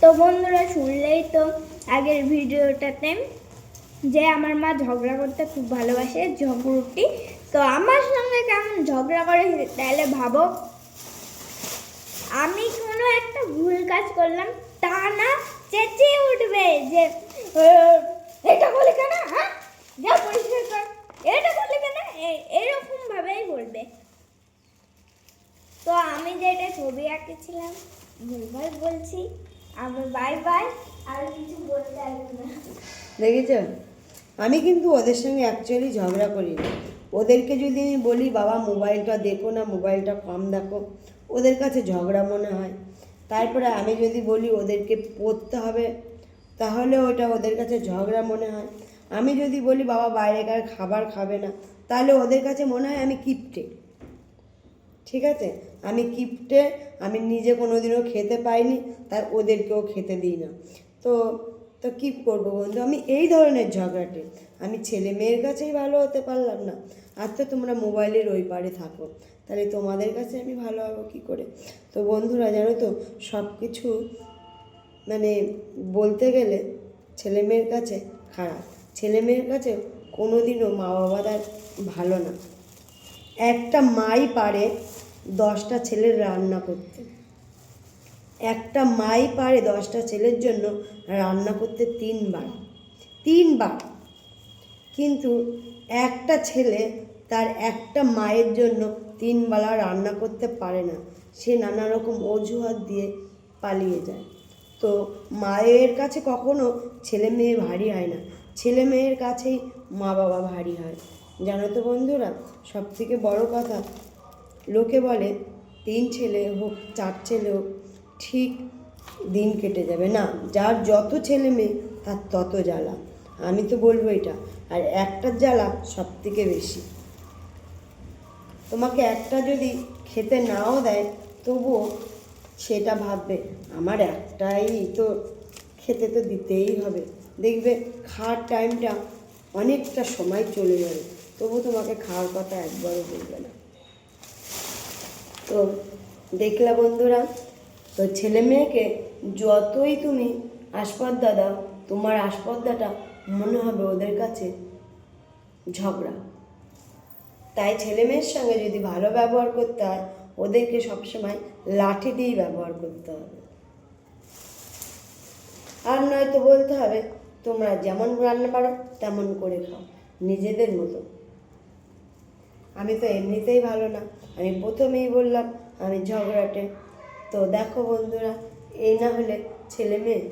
তো বন্ধুরা শুনলেই তো আগের ভিডিওটাতে যে আমার মা ঝগড়া করতে খুব ভালোবাসে, ঝগড়ুটি। তো আমার সঙ্গে কেমন ঝগড়া করে তাহলে ভাবো, আমি কোনো একটা ভুল কাজ করলাম তা না চেঁচিয়ে উঠবে যে এটা বলে কেন, হ্যাঁ যা পরিষ্কার কর, এটা বলে কেন, এরকম ভাবেই বলবে। তো আমি যেটা ছবি আঁকেছিলাম ভুলভাল বলছি, আমি বাই বাই, আর কিছু বলতে আসবো না। দেখেছ, আমি কিন্তু ওদের সঙ্গে অ্যাকচুয়ালি ঝগড়া করি না। ওদেরকে যদি আমি বলি বাবা মোবাইলটা দেখো না, মোবাইলটা কম দেখো, ওদের কাছে ঝগড়া মনে হয়। তারপরে আমি যদি বলি ওদেরকে পড়তে হবে, তাহলে ওটা ওদের কাছে ঝগড়া মনে হয়। আমি যদি বলি বাবা বাইরেকার খাবার খাবে না, তাহলে ওদের কাছে মনে হয় আমি কিপ্টে। ঠিক আছে, আমি কিপ্টে, আমি নিজে কোনো দিনও খেতে পাইনি, তাই ওদেরকেও খেতে দিই না। তো তো কী করবো বন্ধু, আমি এই ধরনের ঝগড়াটে। আমি ছেলে মেয়ের কাছেই ভালো হতে পারলাম না, আর তো তোমরা মোবাইলের ওই পারে থাকো, তাহলে তোমাদের কাছে আমি ভালো হবো কী করে? তো বন্ধুরা জানো তো, সব কিছু মানে বলতে গেলে ছেলে মেয়ের কাছে খারাপ, ছেলে মেয়ের কাছে কোনো দিনও মা বাবারা ভালো না। একটা মাই পারে 10টা ছেলের রান্না করতে, একটা মাই পারে 10টা ছেলের জন্য রান্না করতে 3বার। কিন্তু একটা ছেলে তার একটা মায়ের জন্য 3 বেলা রান্না করতে পারে না, সে নানা রকম অজুহাত দিয়ে পালিয়ে যায়। তো মায়ের কাছে কখনো ছেলে মেয়ে ভারী হয় না, ছেলে মেয়ের কাছেই মা বাবা ভারী হয়। জানো তো বন্ধুরা, সবথেকে বড় কথা, লোকে বলে 3 ছেলে হোক 4 ছেলে হোক ঠিক দিন কেটে যাবে না, যার যত ছেলে মেয়ে তার তত জ্বালা। আমি তো বলবো এটা, আর একটার জ্বালা সব থেকে বেশি। তোমাকে একটা যদি খেতে নাও দেয়, তবুও সেটা ভাববে আমার একটাই তো, খেতে তো দিতেই হবে। দেখবে খাওয়ার টাইমটা অনেকটা সময় চলে যাবে, তবু তোমাকে খাওয়ার কথা একবারও বলবে না। তো দেখলা বন্ধুরা, তো ছেলে মেয়েকে যতই তুমি আসপদ্দা দাও, তোমার আসপদ্দাটা মনে হবে ওদের কাছে ঝগড়া। তাই ছেলে মেয়ের সঙ্গে যদি ভালো ব্যবহার করতে হয়, ওদেরকে সবসময় লাঠি দিয়েই ব্যবহার করতে হবে। আর নয়তো বলতে হবে তোমরা যেমন রান্না পারো তেমন করে খাও, নিজেদের মতো। আমি তো এমনিতেই ভালো না, আমি প্রথমেই বললাম আমি ঝগড়াটে। তো দেখো বন্ধুরা, এই না হলে ছেলে মেয়ে